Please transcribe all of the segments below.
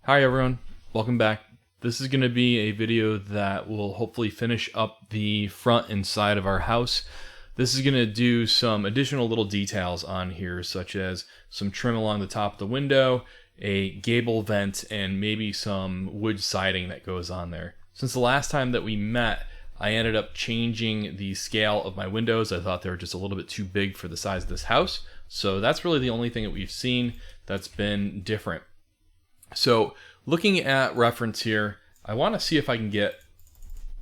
Hi everyone, welcome back. This is going to be a video that will hopefully finish up the front and side of our house. This is going to do some additional little details on here, such as some trim along the top of the window, a gable vent, and maybe some wood siding that goes on there. Since the last time that we met, I ended up changing the scale of my windows. I thought they were just a little bit too big for the size of this house. So that's really the only thing that we've seen that's been different. So looking at reference here, I want to see if I can get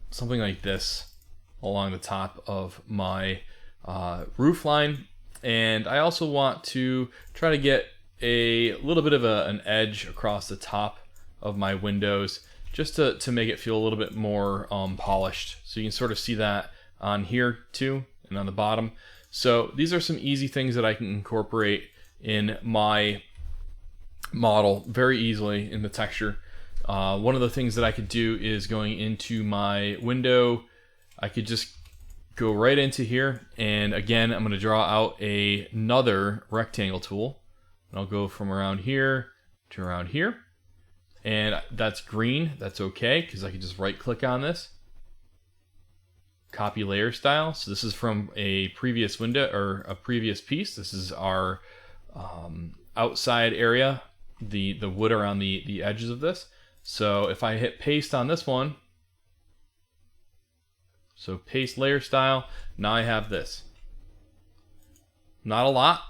something like this along the top of my roof line. And I also want to try to get a little bit of an edge across the top of my windows just to make it feel a little bit more polished. So you can sort of see that on here too and on the bottom. So these are some easy things that I can incorporate in my model very easily in the texture. One of the things that I could do is going into my window, I could just go right into here, and again I'm going to draw out another rectangle tool, and I'll go from around here to around here, and that's green. That's okay because I can just right click on this, copy layer style. So this is from a previous window or a previous piece. This is our outside area, the wood around the edges of this. So if I hit paste on this one, so paste layer style, now I have this. Not a lot,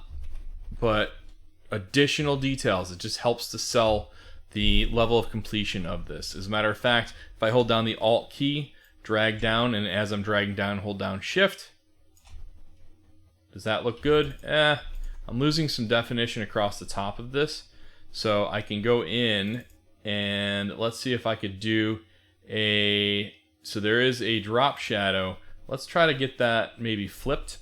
but additional details. It just helps to sell the level of completion of this. As a matter of fact, if I hold down the Alt key, drag down, and as I'm dragging down, hold down Shift, does that look good? I'm losing some definition across the top of this. So I can go in and let's see if I could do so there is a drop shadow. Let's try to get that maybe flipped.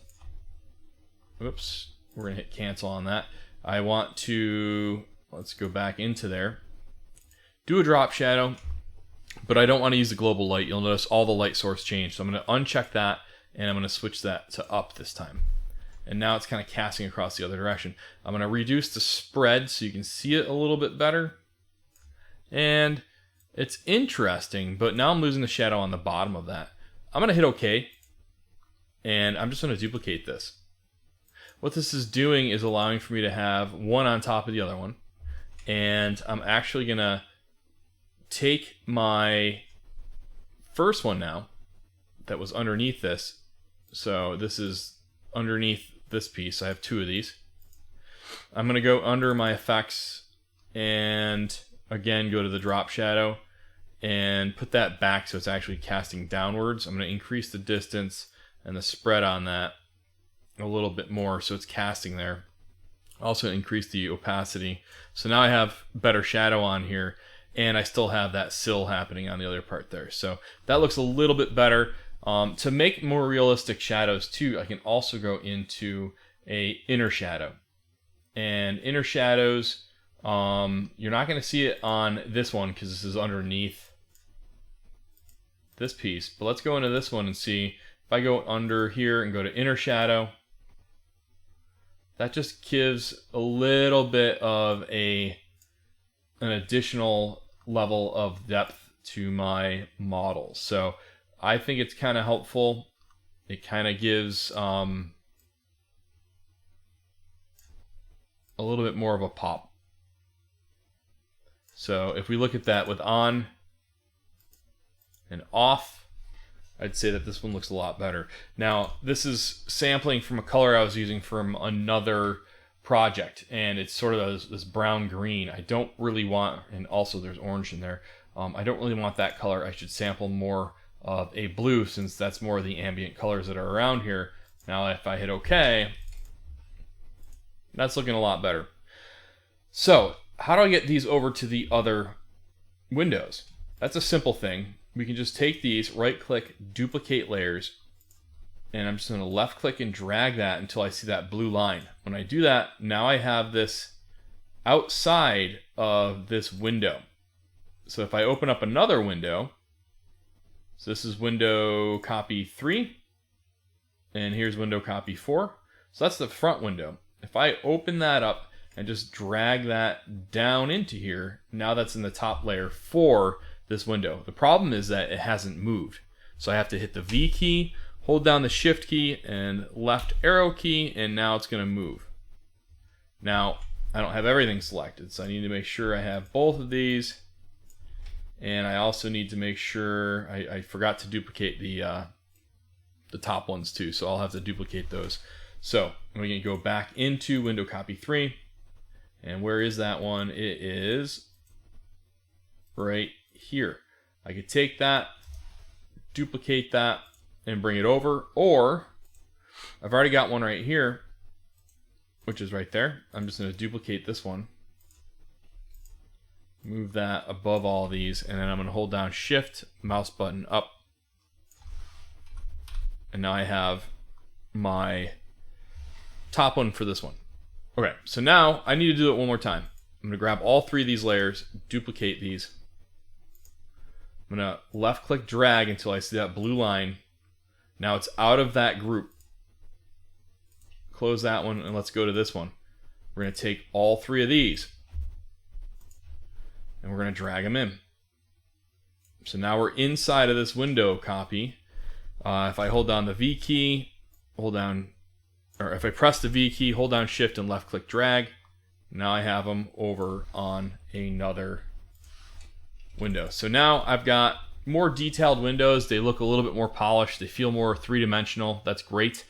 Oops, we're gonna hit cancel on that. I want to, let's go back into there. Do a drop shadow, but I don't want to use the global light. You'll notice all the light source changed. So I'm gonna uncheck that and I'm gonna switch that to up this time. And now it's kind of casting across the other direction. I'm going to reduce the spread so you can see it a little bit better. And it's interesting, but now I'm losing the shadow on the bottom of that. I'm going to hit OK, and I'm just going to duplicate this. What this is doing is allowing for me to have one on top of the other one. And I'm actually going to take my first one now that was underneath this. So this is underneath this piece. I have two of these. I'm going to go under my effects and again go to the drop shadow and put that back so it's actually casting downwards. I'm going to increase the distance and the spread on that a little bit more so it's casting there. Also increase the opacity. So now I have better shadow on here, and I still have that sill happening on the other part there. So that looks a little bit better. To make more realistic shadows too, I can also go into a inner shadow. And inner shadows, you're not going to see it on this one because this is underneath this piece. But let's go into this one and see. If I go under here and go to inner shadow, that just gives a little bit of an additional level of depth to my model. So I think it's kind of helpful. It kind of gives a little bit more of a pop. So if we look at that with on and off, I'd say that this one looks a lot better. Now, this is sampling from a color I was using from another project, and it's sort of this brown green. I don't really want, and also there's orange in there. I don't really want that color. I should sample more of a blue since that's more of the ambient colors that are around here. Now if I hit OK, that's looking a lot better. So how do I get these over to the other windows? That's a simple thing. We can just take these, right click, duplicate layers, and I'm just going to left click and drag that until I see that blue line. When I do that, now I have this outside of this window. So if I open up another window, so this is window copy 3, and here's window copy 4. So that's the front window. If I open that up, and just drag that down into here. Now that's in the top layer for this window. The problem is that it hasn't moved. So I have to hit the V key, hold down the Shift key and left arrow key, and now it's going to move. Now, I don't have everything selected, so I need to make sure I have both of these. And I also need to make sure, I forgot to duplicate the top ones too, so I'll have to duplicate those. So I'm going to go back into Window Copy 3. And where is that one? It is right here. I could take that, duplicate that, and bring it over. Or I've already got one right here, which is right there. I'm just going to duplicate this one. Move that above all these, and then I'm going to hold down Shift, mouse button up. And now I have my top one for this one. Okay, so now I need to do it one more time. I'm going to grab all three of these layers, duplicate these. I'm going to left click drag until I see that blue line. Now it's out of that group. Close that one and let's go to this one. We're going to take all three of these and we're going to drag them in. So now we're inside of this window copy. If I hold down the V key, if I press the V key, hold down Shift and left click drag, now I have them over on another window. So now I've got more detailed windows. They look a little bit more polished. They feel more three-dimensional. That's great.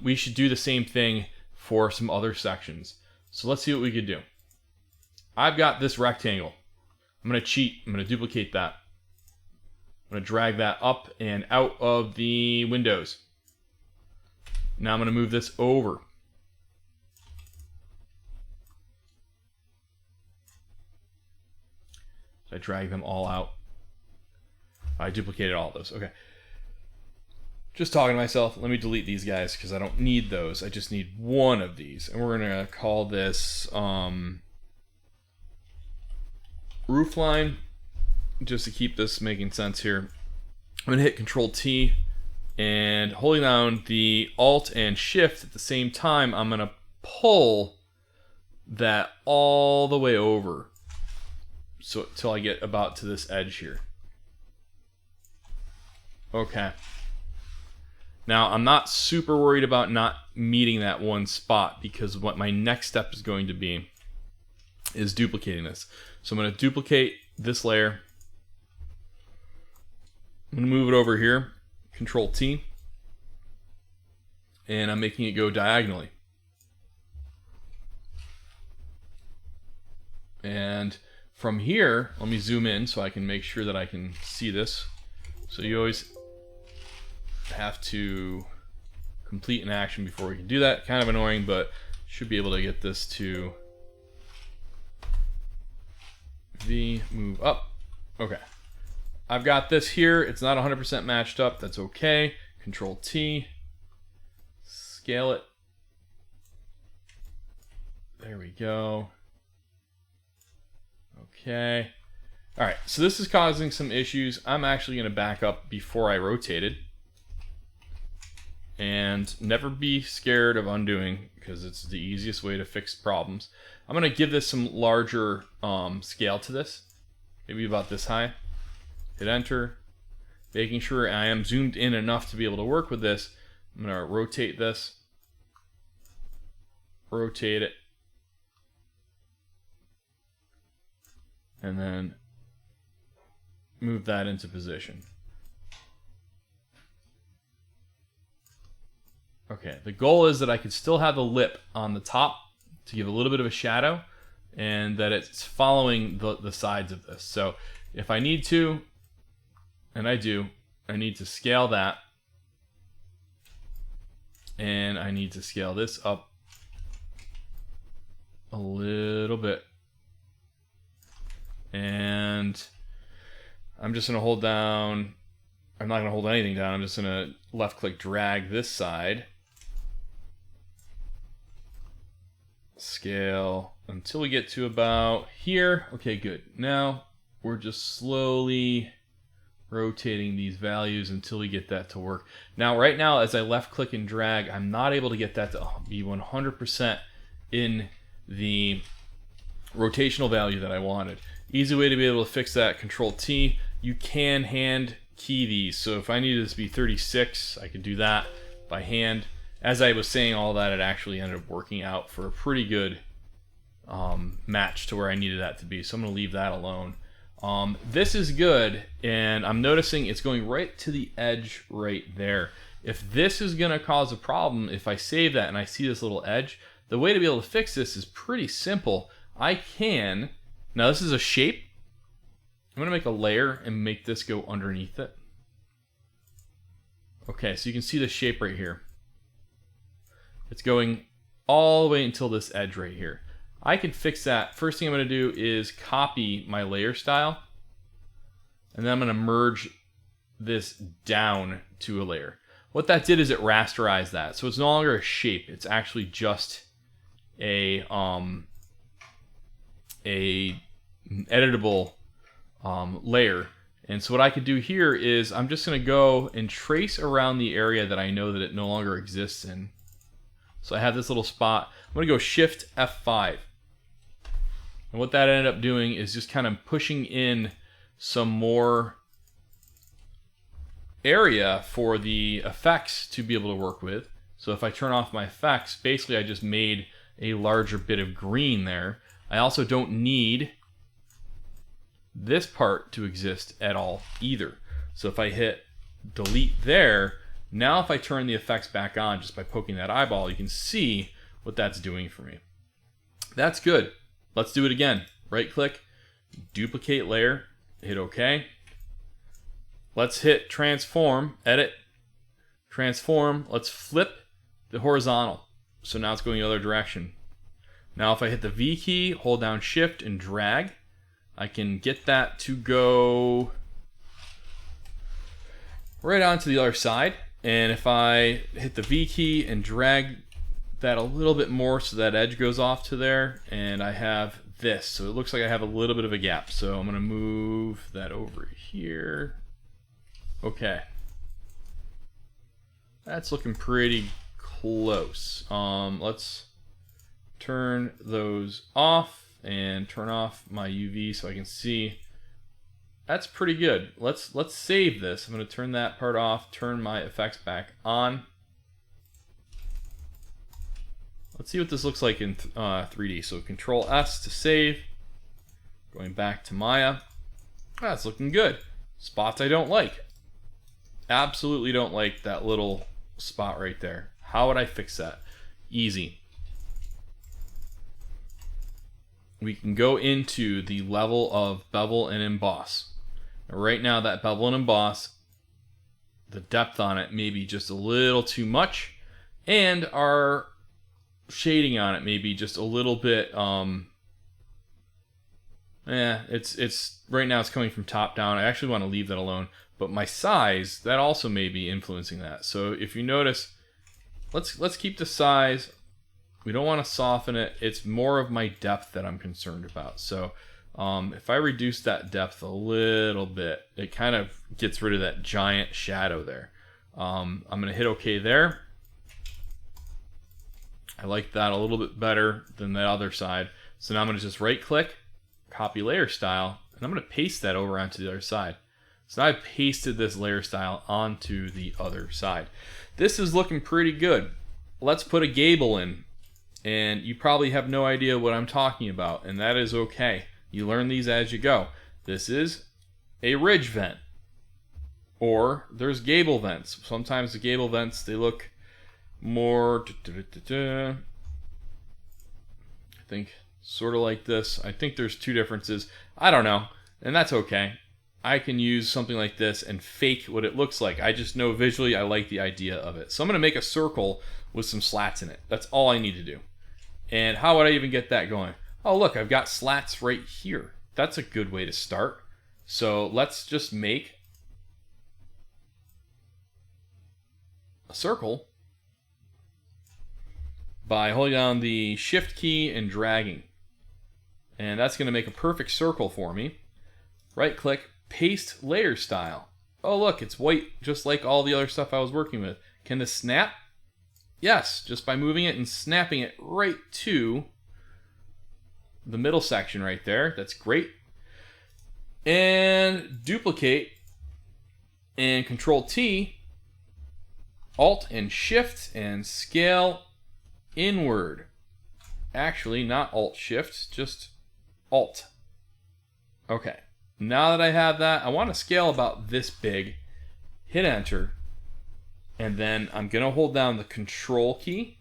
We should do the same thing for some other sections. So let's see what we could do. I've got this rectangle. I'm going to cheat. I'm going to duplicate that. I'm going to drag that up and out of the windows. Now I'm going to move this over. So I drag them all out. I duplicated all of those. Okay. Just talking to myself. Let me delete these guys because I don't need those. I just need one of these. And we're going to call this roof line. Just to keep this making sense here. I'm going to hit Control T. And holding down the Alt and Shift at the same time, I'm going to pull that all the way over. So till I get about to this edge here. Okay. Now I'm not super worried about not meeting that one spot because what my next step is going to be is duplicating this. So I'm going to duplicate this layer. I'm going to move it over here. Control T. And I'm making it go diagonally. And from here, let me zoom in so I can make sure that I can see this. So you always have to complete an action before we can do that. Kind of annoying, but should be able to get this to V, move up. Okay. I've got this here. It's not 100% matched up. That's okay. Control T. Scale it. There we go. Okay. All right. So this is causing some issues. I'm actually going to back up before I rotate it. And never be scared of undoing because it's the easiest way to fix problems. I'm going to give this some larger scale to this. Maybe about this high. Hit enter, making sure I am zoomed in enough to be able to work with this. I'm going to rotate this, rotate it, and then move that into position. Okay, the goal is that I can still have the lip on the top to give a little bit of a shadow and that it's following the sides of this. So if I need to, and I do, I need to scale that. And I need to scale this up a little bit. And I'm just going to hold down, I'm not going to hold anything down, I'm just going to left click drag this side. Scale until we get to about here. Okay, good. Now we're just slowly rotating these values until we get that to work. Now, right now, as I left click and drag, I'm not able to get that to be 100% in the rotational value that I wanted. Easy way to be able to fix that, Control T. You can hand key these. So if I needed this to be 36, I could do that by hand. As I was saying all that, it actually ended up working out for a pretty good match to where I needed that to be. So I'm going to leave that alone. This is good, and I'm noticing it's going right to the edge right there. If this is going to cause a problem, if I save that and I see this little edge, the way to be able to fix this is pretty simple. I can, now this is a shape. I'm going to make a layer and make this go underneath it. Okay, so you can see the shape right here. It's going all the way until this edge right here. I can fix that. First thing I'm going to do is copy my layer style, and then I'm going to merge this down to a layer. What that did is it rasterized that, so it's no longer a shape. It's actually just a editable layer. And so what I could do here is I'm just going to go and trace around the area that I know that it no longer exists in. So I have this little spot. I'm going to go Shift F5. And what that ended up doing is just kind of pushing in some more area for the effects to be able to work with. So if I turn off my effects, basically I just made a larger bit of green there. I also don't need this part to exist at all either. So if I hit delete there, now if I turn the effects back on just by poking that eyeball, you can see what that's doing for me. That's good. Let's do it again. Right click, duplicate layer, hit OK. Let's hit transform, edit, transform. Let's flip the horizontal. So now it's going the other direction. Now if I hit the V key, hold down Shift and drag, I can get that to go right onto the other side. And if I hit the V key and drag that a little bit more so that edge goes off to there, and I have this. So it looks like I have a little bit of a gap. So I'm going to move that over here. Okay. That's looking pretty close. Let's turn those off and turn off my UV so I can see. That's pretty good. Let's save this. I'm going to turn that part off, turn my effects back on. Let's see what this looks like in 3D. So Control S to save. Going back to Maya. That's looking good. Spots I don't like. Absolutely don't like that little spot right there. How would I fix that? Easy. We can go into the level of bevel and emboss. Now, right now that bevel and emboss, the depth on it may be just a little too much, and our shading on it may be just a little bit it's right now it's coming from top down. I actually want to leave that alone, but my size, that also may be influencing that. So if you notice, let's keep the size. We don't want to soften it. It's more of my depth that I'm concerned about. So if I reduce that depth a little bit, it kind of gets rid of that giant shadow there. I'm going to hit OK there. I like that a little bit better than the other side. So now I'm going to just right click, copy layer style, and I'm going to paste that over onto the other side. So now I've pasted this layer style onto the other side. This is looking pretty good. Let's put a gable in. And you probably have no idea what I'm talking about, and that is okay. You learn these as you go. This is a ridge vent, or there's gable vents. Sometimes the gable vents, they look more, I think, sort of like this. I think there's two differences. I don't know, and that's okay. I can use something like this and fake what it looks like. I just know visually I like the idea of it. So I'm going to make a circle with some slats in it. That's all I need to do. And how would I even get that going? Oh, look, I've got slats right here. That's a good way to start. So let's just make a circle by holding down the Shift key and dragging. And that's going to make a perfect circle for me. Right click, paste layer style. Oh, look, it's white just like all the other stuff I was working with. Can this snap? Yes, just by moving it and snapping it right to the middle section right there. That's great. And duplicate and Control T, Alt and Shift, and scale inward. Actually, not Alt Shift, just Alt. Okay, now that I have that, I want to scale about this big. Hit Enter, and then I'm going to hold down the Control key.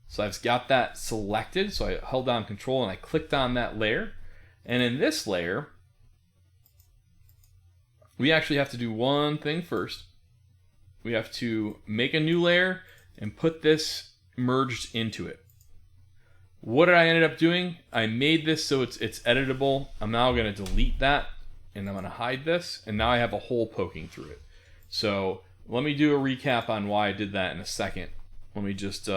So I've got that selected, so I held down Control and I clicked on that layer. And in this layer, we actually have to do one thing first. We have to make a new layer and put this merged into it. What did I end up doing? I made this so it's editable. I'm now going to delete that, and I'm going to hide this, and now I have a hole poking through it. So let me do a recap on why I did that in a second. Let me just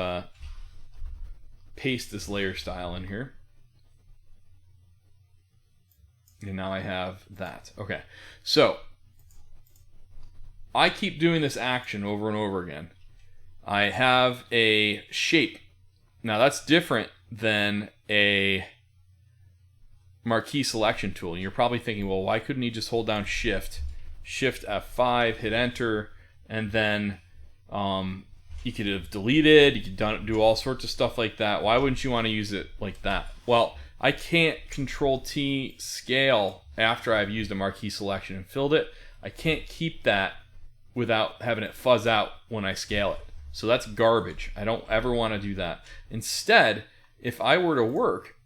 paste this layer style in here. And now I have that. Okay, so I keep doing this action over and over again. I have a shape. Now that's different than a marquee selection tool. And you're probably thinking, well, why couldn't he just hold down Shift F5, hit Enter, and then you could have deleted, you could do all sorts of stuff like that. Why wouldn't you want to use it like that? Well, I can't Control T scale after I've used a marquee selection and filled it. I can't keep that without having it fuzz out when I scale it. So that's garbage. I don't ever want to do that. Instead, if I were to work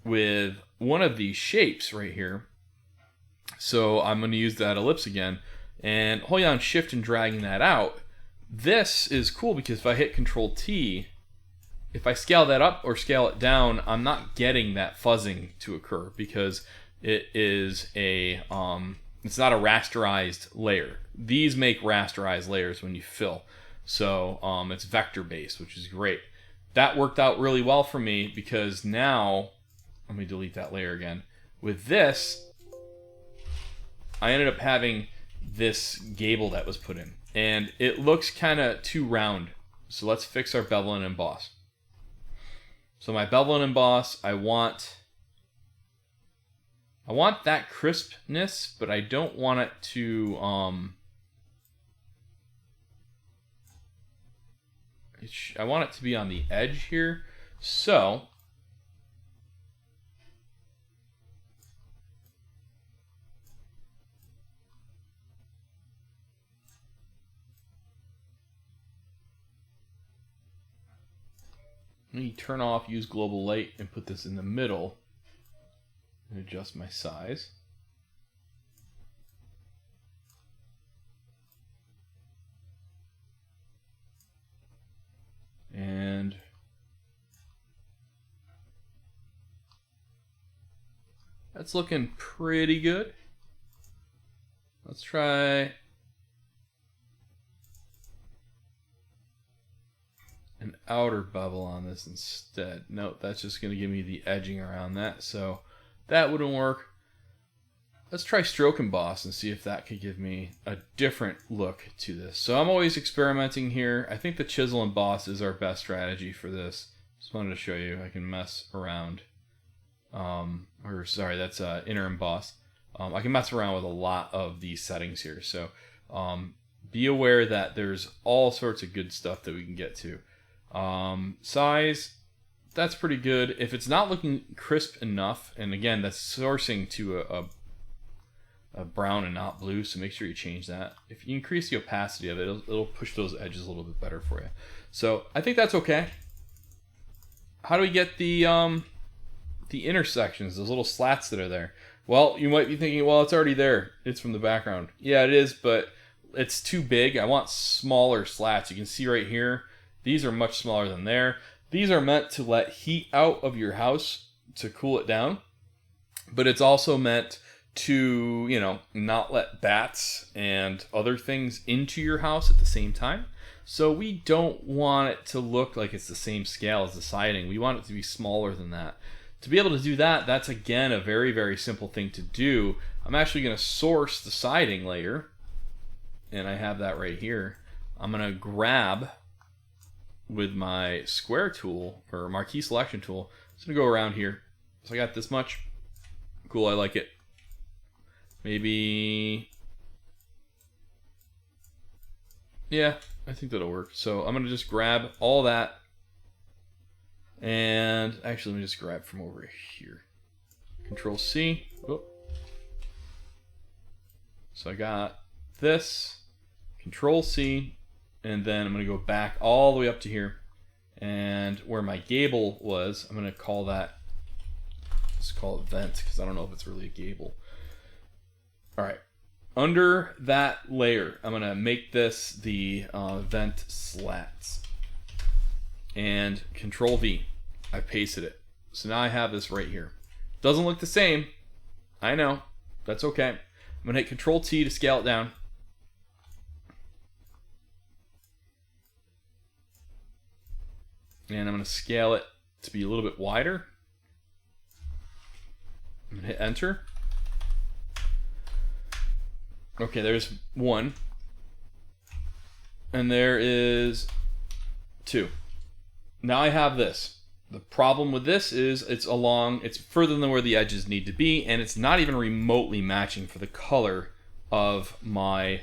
with one of these shapes right here, so I'm going to use that ellipse again, and holding down Shift and dragging that out, this is cool because if I hit Control T, if I scale that up or scale it down, I'm not getting that fuzzing to occur because it is it's not a rasterized layer. These make rasterized layers when you fill. So it's vector based, which is great. That worked out really well for me because now, let me delete that layer again. With this, I ended up having this gable that was put in. And it looks kind of too round. So let's fix our bevel and emboss. So my bevel and emboss, I want that crispness, but I don't want it to I want it to be on the edge here. So let me turn off use global light and put this in the middle and adjust my size. And that's looking pretty good. Let's try an outer bevel on this instead. Nope, that's just going to give me the edging around that, so that wouldn't work. Let's try stroke emboss and see if that could give me a different look to this. So I'm always experimenting here. I think the chisel emboss is our best strategy for this. Just wanted to show you I can mess around. That's inner emboss. I can mess around with a lot of these settings here. So be aware that there's all sorts of good stuff that we can get to. Size, that's pretty good. If it's not looking crisp enough, and again, that's sourcing to a brown and not blue, so make sure you change that. If you increase the opacity of it, it'll push those edges a little bit better for you. So I think that's okay. How do we get the intersections, those little slats that are there? Well, you might be thinking, well, it's already there. It's from the background. Yeah, it is, but it's too big. I want smaller slats. You can see right here, these are much smaller than there. These are meant to let heat out of your house to cool it down, but it's also meant to, not let bats and other things into your house at the same time. So we don't want it to look like it's the same scale as the siding. We want it to be smaller than that. To be able to do that, that's again a very, very simple thing to do. I'm actually going to source the siding layer, and I have that right here. I'm going to grab with my square tool or marquee selection tool. just gonna go around here. So I got this much. Cool, I like it. Maybe, yeah, I think that'll work. So I'm gonna just grab all that, and actually let me just grab from over here. Control C. Oh. So I got this, Control C, and then I'm gonna go back all the way up to here, and where my gable was, I'm gonna call that, let's call it vent, because I don't know if it's really a gable. All right, under that layer, I'm gonna make this the vent slats, and Control V, I pasted it. So now I have this right here. Doesn't look the same, I know, that's okay. I'm gonna hit Control T to scale it down. And I'm gonna scale it to be a little bit wider. I'm gonna hit enter. Okay, there's 1. And there is 2. Now I have this. The problem with this is it's further than where the edges need to be, and it's not even remotely matching for the color of my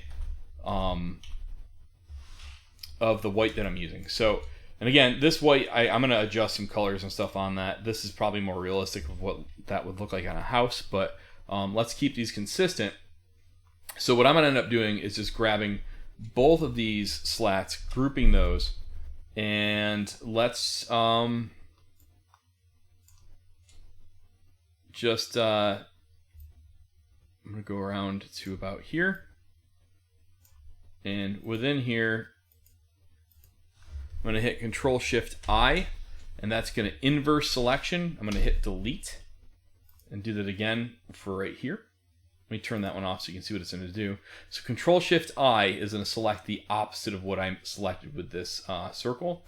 of the white that I'm using. So, and again, this white, I'm gonna adjust some colors and stuff on that. This is probably more realistic of what that would look like on a house, but let's keep these consistent. So what I'm gonna end up doing is just grabbing both of these slats, grouping those, and let's just I'm gonna go around to about here, and within here I'm gonna hit Control Shift I, and that's gonna inverse selection. I'm gonna hit delete and do that again for right here. Let me turn that one off so you can see what it's gonna do. So Control Shift I is gonna select the opposite of what I selected with this circle,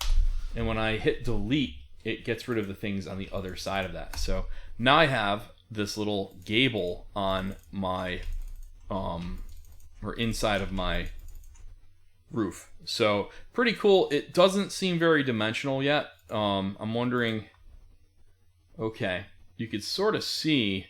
and when I hit delete, it gets rid of the things on the other side of that. So now I have this little gable on my or inside of my roof. So pretty cool. It doesn't seem very dimensional yet. I'm wondering, okay, you could sort of see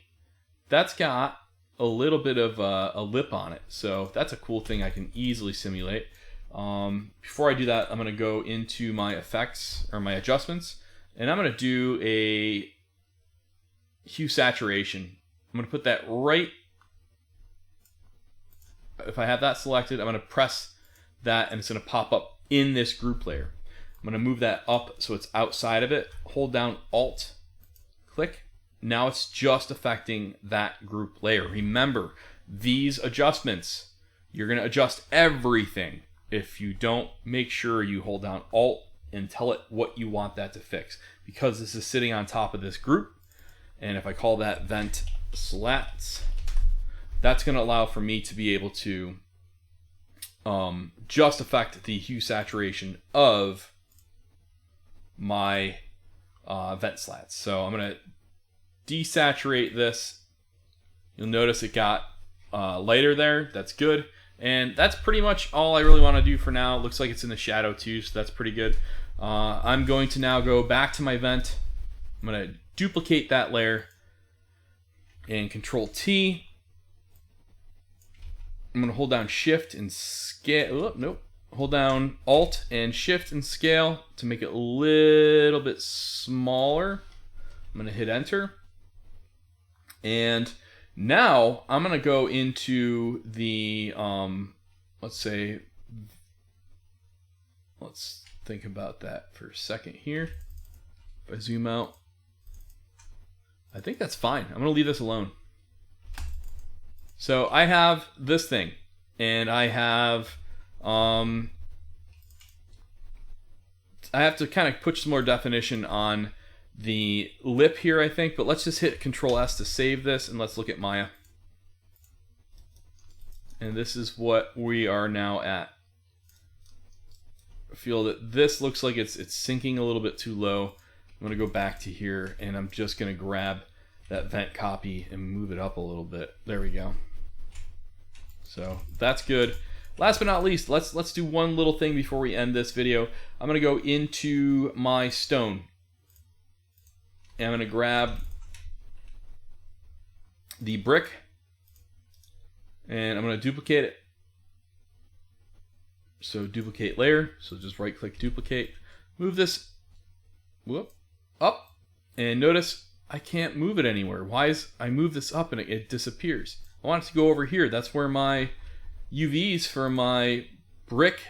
that's got a little bit of a lip on it. So that's a cool thing I can easily simulate. Before I do that, I'm gonna go into my effects or my adjustments, and I'm gonna do a hue saturation. I'm gonna put that right, if I have that selected, I'm gonna press that and it's gonna pop up in this group layer. I'm gonna move that up so it's outside of it, hold down Alt, click. Now it's just affecting that group layer. Remember, these adjustments, you're gonna adjust everything. If you don't, make sure you hold down Alt and tell it what you want that to fix, because this is sitting on top of this group. And if I call that vent slats, that's going to allow for me to be able to just affect the hue saturation of my vent slats. So I'm going to desaturate this. You'll notice it got lighter there. That's good. And that's pretty much all I really want to do for now. It looks like it's in the shadow too, so that's pretty good. I'm going to now go back to my vent. I'm going to duplicate that layer and Control T. I'm going to hold down Shift and scale. Oh, nope. Hold down Alt and Shift and scale to make it a little bit smaller. I'm going to hit Enter. And now I'm going to go into the, let's think about that for a second here. If I zoom out, I think that's fine. I'm going to leave this alone. So I have this thing, and I have to kind of put some more definition on the lip here, I think, but let's just hit Control S to save this, and let's look at Maya. And this is what we are now at. I feel that this looks like it's sinking a little bit too low. I'm going to go back to here, and I'm just going to grab that vent copy and move it up a little bit. There we go. So that's good. Last but not least, let's do one little thing before we end this video. I'm going to go into my stone, And I'm going to grab the brick and I'm going to duplicate it. So duplicate layer. So just right click duplicate. Move this up. And notice I can't move it anywhere. Why is I move this up and it disappears? I want it to go over here. That's where my UVs for my brick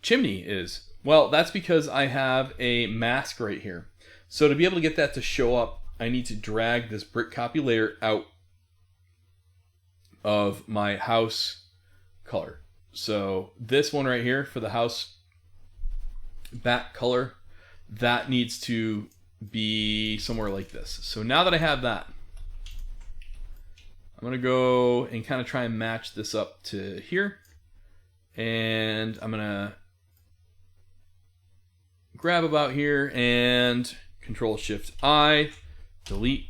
chimney is. Well, that's because I have a mask right here. So to be able to get that to show up, I need to drag this brick copy layer out of my house color. So this one right here for the house back color, that needs to be somewhere like this. So now that I have that, I'm going to go and kind of try and match this up to here. And I'm going to grab about here and Control-Shift-I, delete.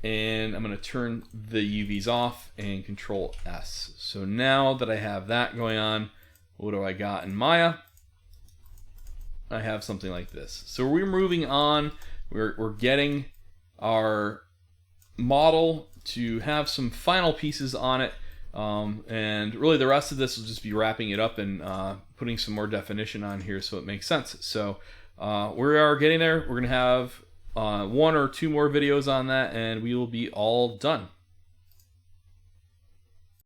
And I'm going to turn the UVs off and Control-S. So now that I have that going on, what do I got in Maya? I have something like this. So we're moving on. We're getting our model to have some final pieces on it. And really the rest of this will just be wrapping it up and putting some more definition on here so it makes sense. So we are getting there. We're going to have 1 or 2 more videos on that and we will be all done.